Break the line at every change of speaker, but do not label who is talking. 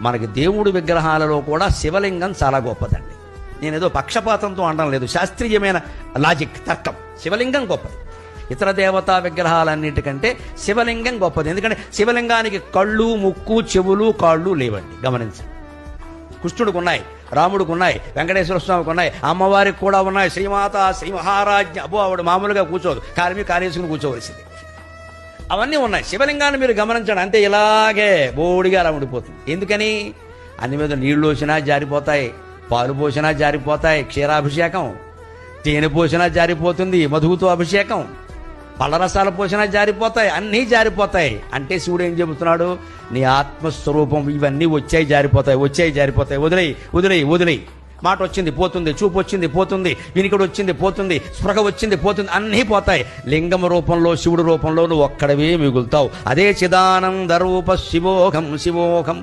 మనకి దేవుడి విగ్రహాలలో కూడా శివలింగం చాలా గొప్పదండి. నేనేదో పక్షపాతంతో అనడం లేదు, శాస్త్రీయమైన లాజిక్, తర్కం. శివలింగం గొప్పది. ఇతర దేవతా విగ్రహాలన్నిటికంటే శివలింగం గొప్పది. ఎందుకంటే శివలింగానికి కళ్ళు, ముక్కు, చెవులు, కాళ్ళు లేవండి. గమనించండి. కృష్ణుడికి ఉన్నాయి, రాముడికి ఉన్నాయి, వెంకటేశ్వర స్వామికి ఉన్నాయి, అమ్మవారికి కూడా ఉన్నాయి. శ్రీమాత, శ్రీ మహారాజ్ఞ. అబ్బో, ఆవిడ మామూలుగా కూర్చోదు, కాలేసుకుని కూర్చోవలసింది. అవన్నీ ఉన్నాయి. శివలింగాన్ని మీరు గమనించండి, అంతే ఇలాగే బోడిగా అలా ఉండిపోతుంది. ఎందుకని? అన్ని మీద నీళ్లు వచ్చినా జారిపోతాయి, పాలు పోసినా జారిపోతాయి, క్షీరాభిషేకం, తేనె పోసినా జారిపోతుంది, మధువుతో అభిషేకం, పళ్ళరసాలు పోసినా జారిపోతాయి, అన్నీ జారిపోతాయి. అంటే శివుడు ఏం చెబుతున్నాడు? నీ ఆత్మస్వరూపం ఇవన్నీ వచ్చాయి జారిపోతాయి, వచ్చాయి జారిపోతాయి, వదిలేయి వదిలేయి వదిలేయి. మాట వచ్చింది పోతుంది, చూపు వచ్చింది పోతుంది, వినికిడి వచ్చింది పోతుంది, స్పృహ వచ్చింది పోతుంది, అన్నీ పోతాయి. లింగం రూపంలో, శివుడు రూపంలో నువ్వు ఒక్కడవే మిగులుతావు. అదే చిదానంద రూప శివోహం శివోహం.